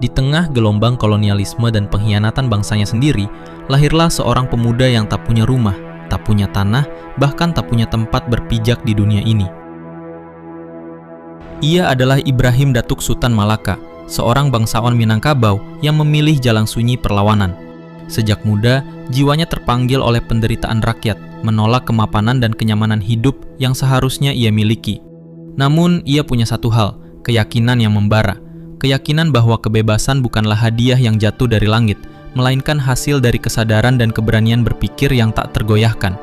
Di tengah gelombang kolonialisme dan pengkhianatan bangsanya sendiri, lahirlah seorang pemuda yang tak punya rumah, tak punya tanah, bahkan tak punya tempat berpijak di dunia ini. Ia adalah Ibrahim Datuk Sutan Malaka, seorang bangsawan Minangkabau yang memilih jalan sunyi perlawanan. Sejak muda, jiwanya terpanggil oleh penderitaan rakyat, menolak kemapanan dan kenyamanan hidup yang seharusnya ia miliki. Namun, ia punya satu hal, keyakinan yang membara. Keyakinan bahwa kebebasan bukanlah hadiah yang jatuh dari langit, melainkan hasil dari kesadaran dan keberanian berpikir yang tak tergoyahkan.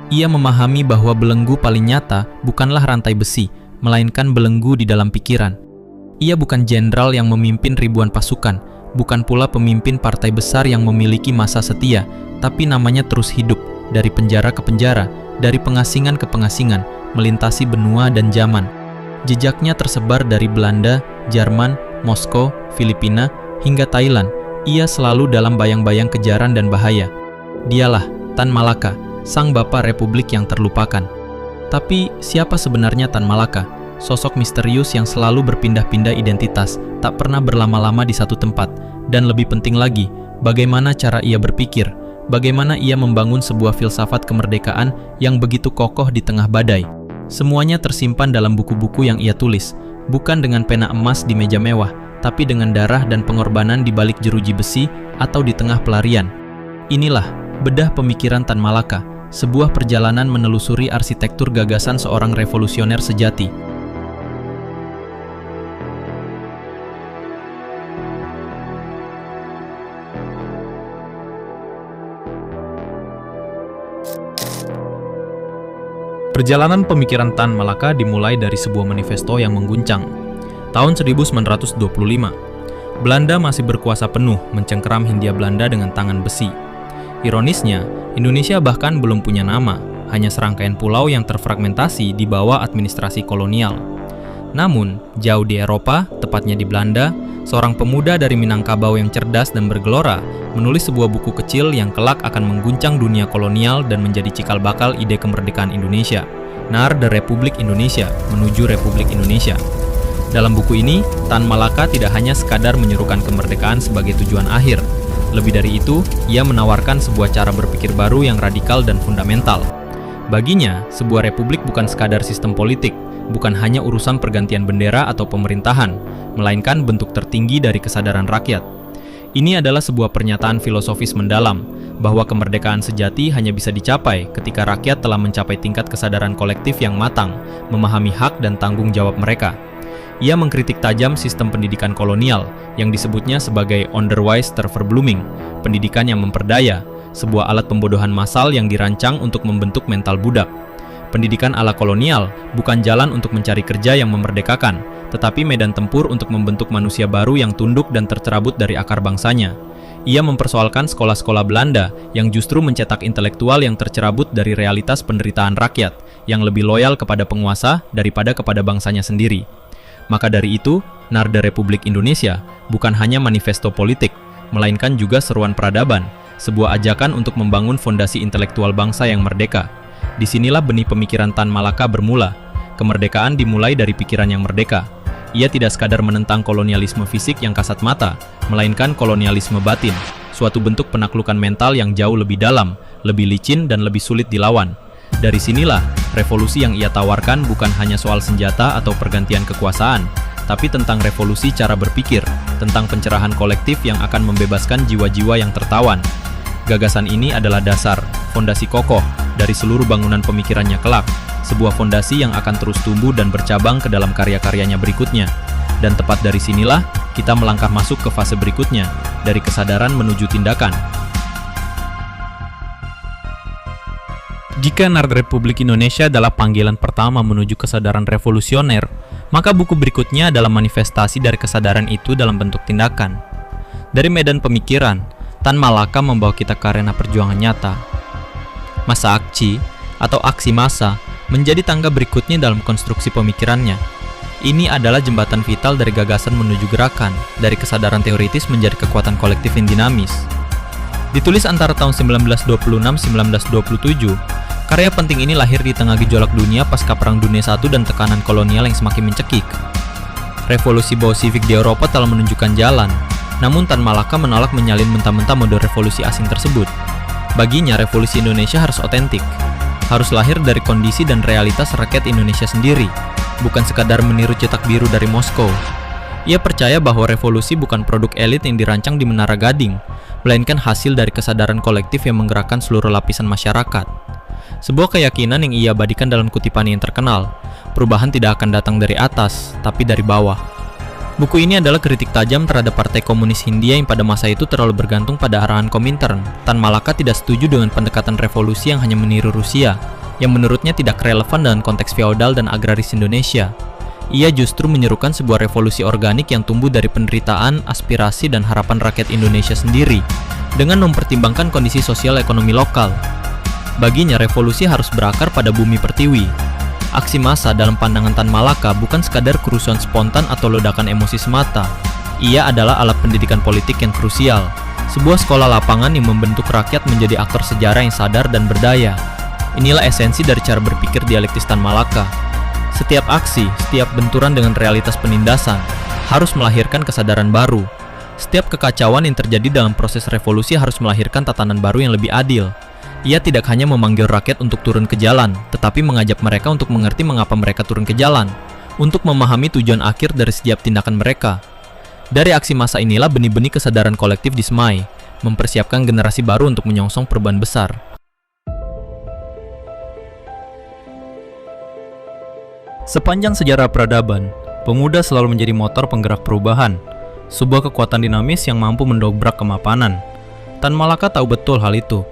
Ia memahami bahwa belenggu paling nyata bukanlah rantai besi, melainkan belenggu di dalam pikiran. Ia bukan jenderal yang memimpin ribuan pasukan, bukan pula pemimpin partai besar yang memiliki masa setia, tapi namanya terus hidup, dari penjara ke penjara, dari pengasingan ke pengasingan, melintasi benua dan zaman. Jejaknya tersebar dari Belanda, Jerman, Moskow, Filipina, hingga Thailand. Ia selalu dalam bayang-bayang kejaran dan bahaya. Dialah Tan Malaka, sang bapa republik yang terlupakan. Tapi siapa sebenarnya Tan Malaka? Sosok misterius yang selalu berpindah-pindah identitas, tak pernah berlama-lama di satu tempat. Dan lebih penting lagi, bagaimana cara ia berpikir, bagaimana ia membangun sebuah filsafat kemerdekaan yang begitu kokoh di tengah badai. Semuanya tersimpan dalam buku-buku yang ia tulis, bukan dengan pena emas di meja mewah, tapi dengan darah dan pengorbanan di balik jeruji besi atau di tengah pelarian. Inilah bedah pemikiran Tan Malaka, sebuah perjalanan menelusuri arsitektur gagasan seorang revolusioner sejati. Perjalanan pemikiran Tan Malaka dimulai dari sebuah manifesto yang mengguncang. Tahun 1925, Belanda masih berkuasa penuh mencengkeram Hindia Belanda dengan tangan besi. Ironisnya, Indonesia bahkan belum punya nama, hanya serangkaian pulau yang terfragmentasi di bawah administrasi kolonial. Namun, jauh di Eropa, tepatnya di Belanda, seorang pemuda dari Minangkabau yang cerdas dan bergelora menulis sebuah buku kecil yang kelak akan mengguncang dunia kolonial dan menjadi cikal bakal ide kemerdekaan Indonesia, Nar de Republik Indonesia menuju Republik Indonesia. Dalam buku ini, Tan Malaka tidak hanya sekadar menyerukan kemerdekaan sebagai tujuan akhir. Lebih dari itu, ia menawarkan sebuah cara berpikir baru yang radikal dan fundamental. Baginya, sebuah republik bukan sekadar sistem politik, bukan hanya urusan pergantian bendera atau pemerintahan, melainkan bentuk tertinggi dari kesadaran rakyat. Ini adalah sebuah pernyataan filosofis mendalam, bahwa kemerdekaan sejati hanya bisa dicapai ketika rakyat telah mencapai tingkat kesadaran kolektif yang matang, memahami hak dan tanggung jawab mereka. Ia mengkritik tajam sistem pendidikan kolonial, yang disebutnya sebagai Onderwijsvervloeming, pendidikan yang memperdaya, sebuah alat pembodohan massal yang dirancang untuk membentuk mental budak. Pendidikan ala kolonial bukan jalan untuk mencari kerja yang memerdekakan, tetapi medan tempur untuk membentuk manusia baru yang tunduk dan tercerabut dari akar bangsanya. Ia mempersoalkan sekolah-sekolah Belanda yang justru mencetak intelektual yang tercerabut dari realitas penderitaan rakyat, yang lebih loyal kepada penguasa daripada kepada bangsanya sendiri. Maka dari itu, Nar de Republik Indonesia bukan hanya manifesto politik, melainkan juga seruan peradaban, sebuah ajakan untuk membangun fondasi intelektual bangsa yang merdeka. Disinilah benih pemikiran Tan Malaka bermula. Kemerdekaan dimulai dari pikiran yang merdeka. Ia tidak sekadar menentang kolonialisme fisik yang kasat mata, melainkan kolonialisme batin, suatu bentuk penaklukan mental yang jauh lebih dalam, lebih licin dan lebih sulit dilawan. Dari sinilah, revolusi yang ia tawarkan bukan hanya soal senjata atau pergantian kekuasaan, tapi tentang revolusi cara berpikir, tentang pencerahan kolektif yang akan membebaskan jiwa-jiwa yang tertawan. Gagasan ini adalah dasar, fondasi kokoh dari seluruh bangunan pemikirannya kelak, sebuah fondasi yang akan terus tumbuh dan bercabang ke dalam karya-karyanya berikutnya. Dan tepat dari sinilah, kita melangkah masuk ke fase berikutnya, dari kesadaran menuju tindakan. Jika Nar de Republik Indonesia adalah panggilan pertama menuju kesadaran revolusioner, maka buku berikutnya adalah manifestasi dari kesadaran itu dalam bentuk tindakan. Dari medan pemikiran, Tan Malaka membawa kita ke arena perjuangan nyata. Masa aksi atau aksi massa menjadi tangga berikutnya dalam konstruksi pemikirannya. Ini adalah jembatan vital dari gagasan menuju gerakan, dari kesadaran teoritis menjadi kekuatan kolektif yang dinamis. Ditulis antara tahun 1926-1927, karya penting ini lahir di tengah gejolak dunia pasca Perang Dunia I dan tekanan kolonial yang semakin mencekik. Revolusi Bolshevik di Eropa telah menunjukkan jalan. Namun Tan Malaka menolak menyalin mentah-mentah mode revolusi asing tersebut. Baginya, revolusi Indonesia harus otentik, harus lahir dari kondisi dan realitas rakyat Indonesia sendiri, bukan sekadar meniru cetak biru dari Moskow. Ia percaya bahwa revolusi bukan produk elit yang dirancang di Menara Gading, melainkan hasil dari kesadaran kolektif yang menggerakkan seluruh lapisan masyarakat. Sebuah keyakinan yang ia abadikan dalam kutipan yang terkenal, perubahan tidak akan datang dari atas, tapi dari bawah. Buku ini adalah kritik tajam terhadap Partai Komunis Hindia yang pada masa itu terlalu bergantung pada arahan Komintern. Tan Malaka tidak setuju dengan pendekatan revolusi yang hanya meniru Rusia, yang menurutnya tidak relevan dengan konteks feodal dan agraris Indonesia. Ia justru menyerukan sebuah revolusi organik yang tumbuh dari penderitaan, aspirasi, dan harapan rakyat Indonesia sendiri, dengan mempertimbangkan kondisi sosial ekonomi lokal. Baginya, revolusi harus berakar pada bumi pertiwi. Aksi massa dalam pandangan Tan Malaka bukan sekadar kerusuhan spontan atau ledakan emosi semata. Ia adalah alat pendidikan politik yang krusial, sebuah sekolah lapangan yang membentuk rakyat menjadi aktor sejarah yang sadar dan berdaya. Inilah esensi dari cara berpikir dialektis Tan Malaka. Setiap aksi, setiap benturan dengan realitas penindasan, harus melahirkan kesadaran baru. Setiap kekacauan yang terjadi dalam proses revolusi harus melahirkan tatanan baru yang lebih adil. Ia tidak hanya memanggil rakyat untuk turun ke jalan, tetapi mengajak mereka untuk mengerti mengapa mereka turun ke jalan, untuk memahami tujuan akhir dari setiap tindakan mereka. Dari aksi massa inilah benih-benih kesadaran kolektif disemai, mempersiapkan generasi baru untuk menyongsong perubahan besar. Sepanjang sejarah peradaban, pemuda selalu menjadi motor penggerak perubahan, sebuah kekuatan dinamis yang mampu mendobrak kemapanan. Tan Malaka tahu betul hal itu.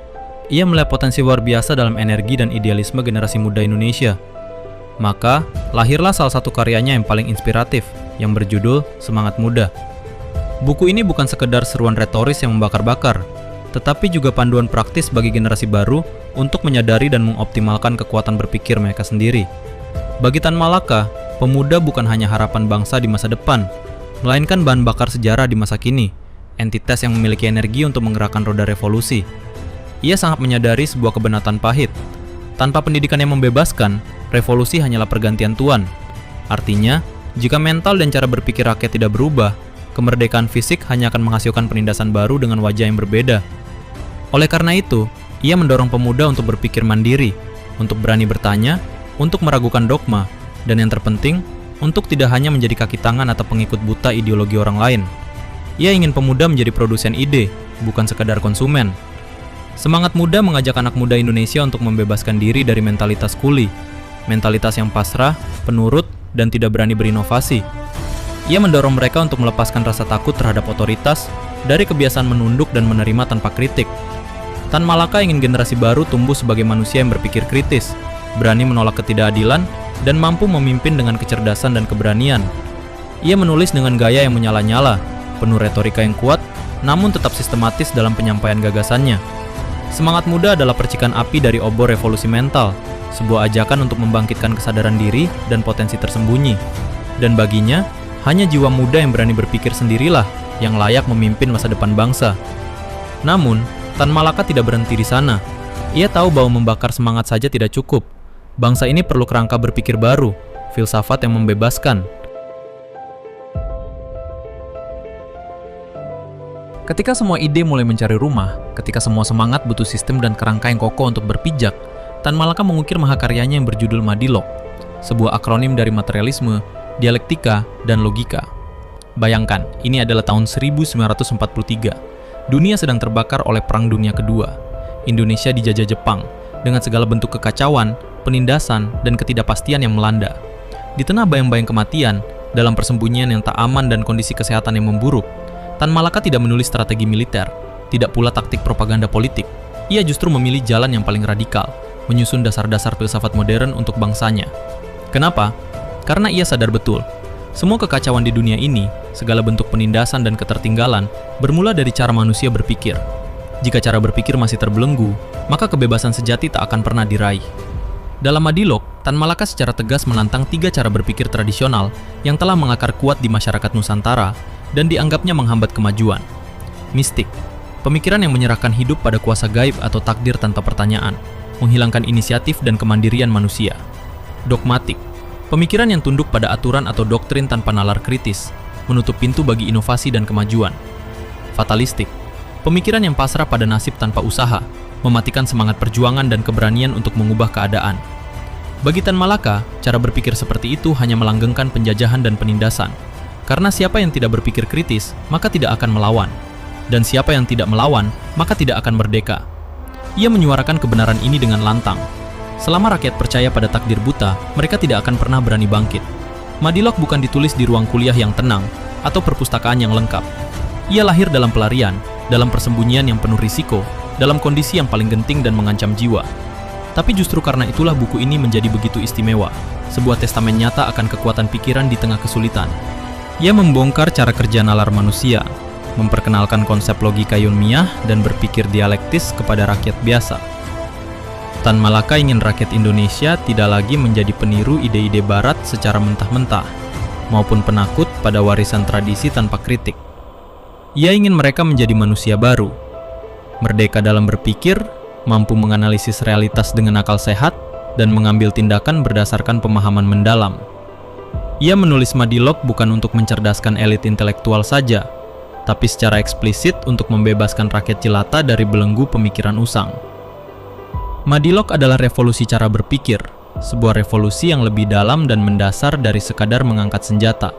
Ia melihat potensi luar biasa dalam energi dan idealisme generasi muda Indonesia. Maka, lahirlah salah satu karyanya yang paling inspiratif, yang berjudul Semangat Muda. Buku ini bukan sekedar seruan retoris yang membakar-bakar, tetapi juga panduan praktis bagi generasi baru untuk menyadari dan mengoptimalkan kekuatan berpikir mereka sendiri. Bagi Tan Malaka, pemuda bukan hanya harapan bangsa di masa depan, melainkan bahan bakar sejarah di masa kini, entitas yang memiliki energi untuk menggerakkan roda revolusi. Ia sangat menyadari sebuah kebenatan pahit. Tanpa pendidikan yang membebaskan, revolusi hanyalah pergantian tuan. Artinya, jika mental dan cara berpikir rakyat tidak berubah, kemerdekaan fisik hanya akan menghasilkan penindasan baru dengan wajah yang berbeda. Oleh karena itu, ia mendorong pemuda untuk berpikir mandiri, untuk berani bertanya, untuk meragukan dogma, dan yang terpenting, untuk tidak hanya menjadi kaki tangan atau pengikut buta ideologi orang lain. Ia ingin pemuda menjadi produsen ide, bukan sekadar konsumen. Semangat Muda mengajak anak muda Indonesia untuk membebaskan diri dari mentalitas kuli, mentalitas yang pasrah, penurut, dan tidak berani berinovasi. Ia mendorong mereka untuk melepaskan rasa takut terhadap otoritas dari kebiasaan menunduk dan menerima tanpa kritik. Tan Malaka ingin generasi baru tumbuh sebagai manusia yang berpikir kritis, berani menolak ketidakadilan, dan mampu memimpin dengan kecerdasan dan keberanian. Ia menulis dengan gaya yang menyala-nyala, penuh retorika yang kuat, namun tetap sistematis dalam penyampaian gagasannya. Semangat Muda adalah percikan api dari obor revolusi mental, sebuah ajakan untuk membangkitkan kesadaran diri dan potensi tersembunyi. Dan baginya, hanya jiwa muda yang berani berpikir sendirilah yang layak memimpin masa depan bangsa. Namun, Tan Malaka tidak berhenti di sana. Ia tahu bahwa membakar semangat saja tidak cukup. Bangsa ini perlu kerangka berpikir baru, filsafat yang membebaskan. Ketika semua ide mulai mencari rumah, ketika semua semangat butuh sistem dan kerangka yang kokoh untuk berpijak, Tan Malaka mengukir mahakaryanya yang berjudul Madilog, sebuah akronim dari materialisme, dialektika, dan logika. Bayangkan, ini adalah tahun 1943. Dunia sedang terbakar oleh Perang Dunia Kedua. Indonesia dijajah Jepang, dengan segala bentuk kekacauan, penindasan, dan ketidakpastian yang melanda. Di tengah bayang-bayang kematian, dalam persembunyian yang tak aman dan kondisi kesehatan yang memburuk, Tan Malaka tidak menulis strategi militer, tidak pula taktik propaganda politik. Ia justru memilih jalan yang paling radikal, menyusun dasar-dasar filsafat modern untuk bangsanya. Kenapa? Karena ia sadar betul, semua kekacauan di dunia ini, segala bentuk penindasan dan ketertinggalan, bermula dari cara manusia berpikir. Jika cara berpikir masih terbelenggu, maka kebebasan sejati tak akan pernah diraih. Dalam Madilog, Tan Malaka secara tegas menantang 3 cara berpikir tradisional yang telah mengakar kuat di masyarakat Nusantara dan dianggapnya menghambat kemajuan. Mistik, pemikiran yang menyerahkan hidup pada kuasa gaib atau takdir tanpa pertanyaan, menghilangkan inisiatif dan kemandirian manusia. Dogmatik, pemikiran yang tunduk pada aturan atau doktrin tanpa nalar kritis, menutup pintu bagi inovasi dan kemajuan. fatalistik, pemikiran yang pasrah pada nasib tanpa usaha, mematikan semangat perjuangan dan keberanian untuk mengubah keadaan. Bagi Tan Malaka, cara berpikir seperti itu hanya melanggengkan penjajahan dan penindasan. Karena siapa yang tidak berpikir kritis, maka tidak akan melawan. Dan siapa yang tidak melawan, maka tidak akan merdeka. Ia menyuarakan kebenaran ini dengan lantang. Selama rakyat percaya pada takdir buta, mereka tidak akan pernah berani bangkit. Madilog bukan ditulis di ruang kuliah yang tenang atau perpustakaan yang lengkap. Ia lahir dalam pelarian, dalam persembunyian yang penuh risiko, dalam kondisi yang paling genting dan mengancam jiwa. Tapi justru karena itulah buku ini menjadi begitu istimewa, sebuah testamen nyata akan kekuatan pikiran di tengah kesulitan. Ia membongkar cara kerja nalar manusia, memperkenalkan konsep logika ilmiah dan berpikir dialektis kepada rakyat biasa. Tan Malaka ingin rakyat Indonesia tidak lagi menjadi peniru ide-ide barat secara mentah-mentah, maupun penakut pada warisan tradisi tanpa kritik. Ia ingin mereka menjadi manusia baru, merdeka dalam berpikir, mampu menganalisis realitas dengan akal sehat, dan mengambil tindakan berdasarkan pemahaman mendalam. Ia menulis Madilog bukan untuk mencerdaskan elit intelektual saja, tapi secara eksplisit untuk membebaskan rakyat jelata dari belenggu pemikiran usang. Madilog adalah revolusi cara berpikir, sebuah revolusi yang lebih dalam dan mendasar dari sekadar mengangkat senjata.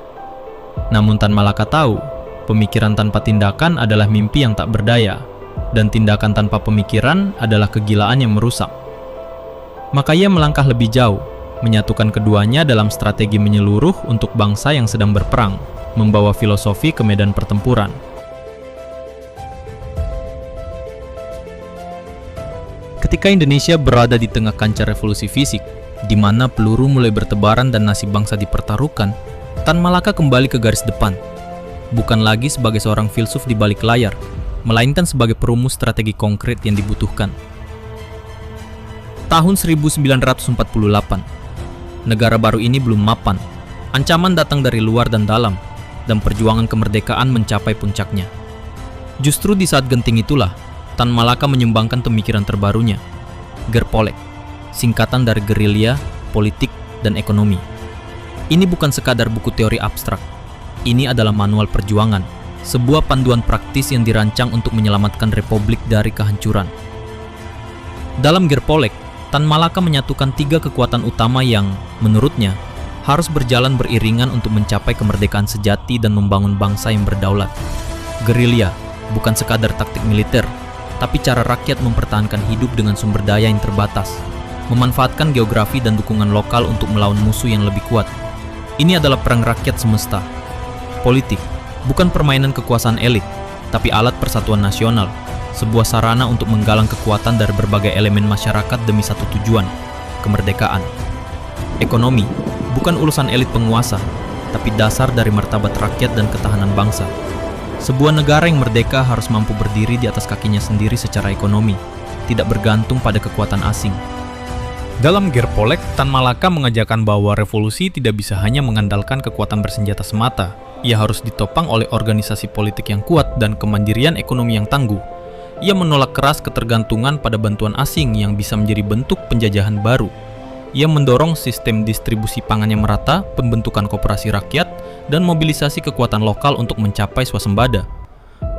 Namun Tan Malaka tahu, pemikiran tanpa tindakan adalah mimpi yang tak berdaya, dan tindakan tanpa pemikiran adalah kegilaan yang merusak. Maka ia melangkah lebih jauh, menyatukan keduanya dalam strategi menyeluruh untuk bangsa yang sedang berperang, membawa filosofi ke medan pertempuran. Ketika Indonesia berada di tengah kancah revolusi fisik, di mana peluru mulai bertebaran dan nasib bangsa dipertaruhkan, Tan Malaka kembali ke garis depan. Bukan lagi sebagai seorang filsuf di balik layar, melainkan sebagai perumus strategi konkret yang dibutuhkan. Tahun 1948, negara baru ini belum mapan. Ancaman datang dari luar dan dalam, dan perjuangan kemerdekaan mencapai puncaknya. Justru di saat genting itulah, Tan Malaka menyumbangkan pemikiran terbarunya, Gerpolek, singkatan dari gerilya, politik, dan ekonomi. Ini bukan sekadar buku teori abstrak. Ini adalah manual perjuangan, sebuah panduan praktis yang dirancang untuk menyelamatkan republik dari kehancuran. Dalam Gerpolek, Tan Malaka menyatukan 3 kekuatan utama yang, menurutnya, harus berjalan beriringan untuk mencapai kemerdekaan sejati dan membangun bangsa yang berdaulat. Gerilya bukan sekadar taktik militer, tapi cara rakyat mempertahankan hidup dengan sumber daya yang terbatas, memanfaatkan geografi dan dukungan lokal untuk melawan musuh yang lebih kuat. Ini adalah perang rakyat semesta. Politik bukan permainan kekuasaan elit, tapi alat persatuan nasional, sebuah sarana untuk menggalang kekuatan dari berbagai elemen masyarakat demi satu tujuan, kemerdekaan. Ekonomi bukan urusan elit penguasa, tapi dasar dari martabat rakyat dan ketahanan bangsa. Sebuah negara yang merdeka harus mampu berdiri di atas kakinya sendiri secara ekonomi, tidak bergantung pada kekuatan asing. Dalam Gerpolek, Tan Malaka mengajarkan bahwa revolusi tidak bisa hanya mengandalkan kekuatan bersenjata semata. Ia harus ditopang oleh organisasi politik yang kuat dan kemandirian ekonomi yang tangguh. Ia menolak keras ketergantungan pada bantuan asing yang bisa menjadi bentuk penjajahan baru. Ia mendorong sistem distribusi pangan yang merata, pembentukan koperasi rakyat, dan mobilisasi kekuatan lokal untuk mencapai swasembada.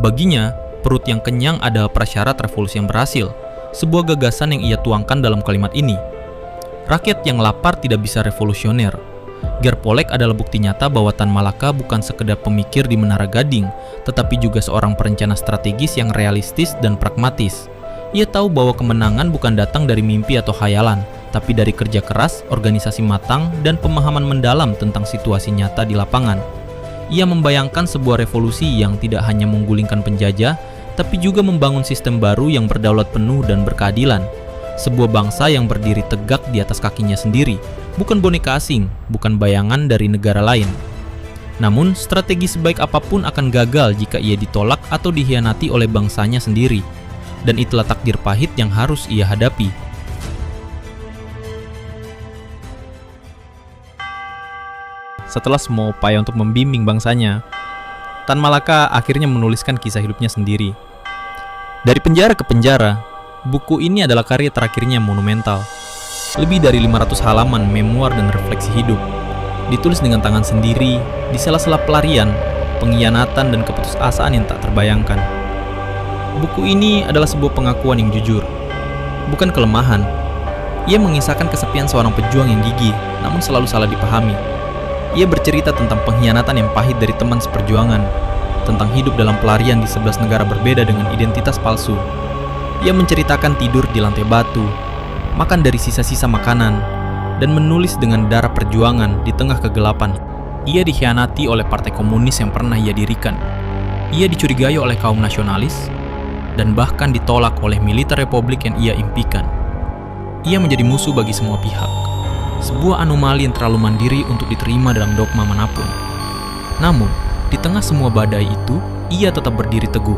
Baginya, perut yang kenyang adalah prasyarat revolusi yang berhasil, sebuah gagasan yang ia tuangkan dalam kalimat ini. Rakyat yang lapar tidak bisa revolusioner. Gerpolek adalah bukti nyata bahwa Tan Malaka bukan sekedar pemikir di Menara Gading, tetapi juga seorang perencana strategis yang realistis dan pragmatis. Ia tahu bahwa kemenangan bukan datang dari mimpi atau khayalan, tapi dari kerja keras, organisasi matang, dan pemahaman mendalam tentang situasi nyata di lapangan. Ia membayangkan sebuah revolusi yang tidak hanya menggulingkan penjajah, tapi juga membangun sistem baru yang berdaulat penuh dan berkeadilan. Sebuah bangsa yang berdiri tegak di atas kakinya sendiri, bukan boneka asing, bukan bayangan dari negara lain. Namun, strategi sebaik apapun akan gagal jika ia ditolak atau dikhianati oleh bangsanya sendiri. Dan itulah takdir pahit yang harus ia hadapi. Setelah semua upaya untuk membimbing bangsanya, Tan Malaka akhirnya menuliskan kisah hidupnya sendiri. Dari penjara ke penjara, buku ini adalah karya terakhirnya yang monumental. Lebih dari 500 halaman memoir dan refleksi hidup, ditulis dengan tangan sendiri, di sela-sela pelarian, pengkhianatan dan keputusasaan yang tak terbayangkan. Buku ini adalah sebuah pengakuan yang jujur, bukan kelemahan. Ia mengisahkan kesepian seorang pejuang yang gigih, namun selalu salah dipahami. Ia bercerita tentang pengkhianatan yang pahit dari teman seperjuangan, tentang hidup dalam pelarian di 11 negara berbeda dengan identitas palsu. Ia menceritakan tidur di lantai batu, makan dari sisa-sisa makanan, dan menulis dengan darah perjuangan di tengah kegelapan. Ia dikhianati oleh partai komunis yang pernah ia dirikan. Ia dicurigai oleh kaum nasionalis, dan bahkan ditolak oleh militer republik yang ia impikan. Ia menjadi musuh bagi semua pihak, sebuah anomali yang terlalu mandiri untuk diterima dalam dogma manapun. Namun, di tengah semua badai itu, ia tetap berdiri teguh,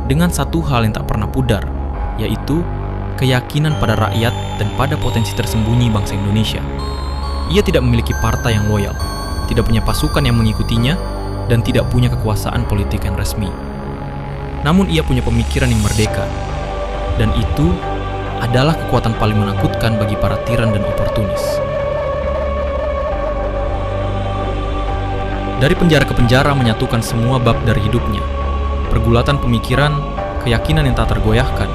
dengan satu hal yang tak pernah pudar, yaitu keyakinan pada rakyat dan pada potensi tersembunyi bangsa Indonesia. Ia tidak memiliki partai yang loyal, tidak punya pasukan yang mengikutinya, dan tidak punya kekuasaan politik yang resmi. Namun ia punya pemikiran yang merdeka, dan itu adalah kekuatan paling menakutkan bagi para tiran dan oportunis. Dari penjara ke penjara menyatukan semua bab dari hidupnya. Pergulatan pemikiran, keyakinan yang tak tergoyahkan,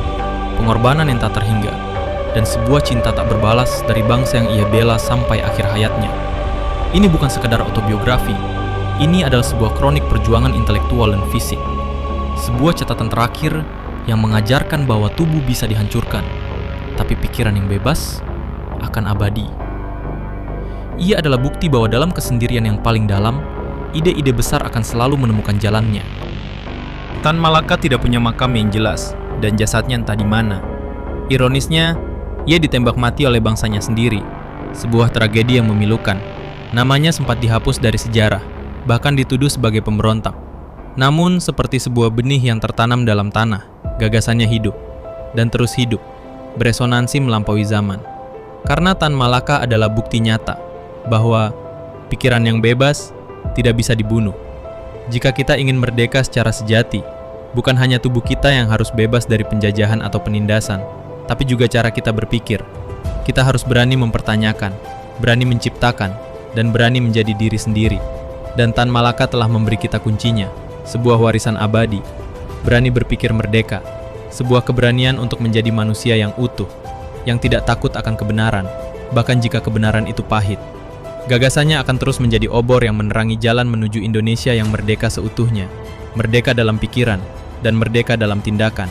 pengorbanan yang tak terhingga, dan sebuah cinta tak berbalas dari bangsa yang ia bela sampai akhir hayatnya. Ini bukan sekadar autobiografi, ini adalah sebuah kronik perjuangan intelektual dan fisik. Sebuah catatan terakhir yang mengajarkan bahwa tubuh bisa dihancurkan, tapi pikiran yang bebas akan abadi. Ia adalah bukti bahwa dalam kesendirian yang paling dalam, ide-ide besar akan selalu menemukan jalannya. Tan Malaka tidak punya makam yang jelas, dan jasadnya entah di mana. Ironisnya, ia ditembak mati oleh bangsanya sendiri. Sebuah tragedi yang memilukan. Namanya sempat dihapus dari sejarah, bahkan dituduh sebagai pemberontak. Namun, seperti sebuah benih yang tertanam dalam tanah, gagasannya hidup, dan terus hidup, beresonansi melampaui zaman. Karena Tan Malaka adalah bukti nyata bahwa pikiran yang bebas tidak bisa dibunuh. Jika kita ingin merdeka secara sejati, bukan hanya tubuh kita yang harus bebas dari penjajahan atau penindasan, tapi juga cara kita berpikir. Kita harus berani mempertanyakan, berani menciptakan, dan berani menjadi diri sendiri. Dan Tan Malaka telah memberi kita kuncinya, sebuah warisan abadi, berani berpikir merdeka, sebuah keberanian untuk menjadi manusia yang utuh, yang tidak takut akan kebenaran, bahkan jika kebenaran itu pahit. Gagasannya akan terus menjadi obor yang menerangi jalan menuju Indonesia yang merdeka seutuhnya, merdeka dalam pikiran, dan merdeka dalam tindakan.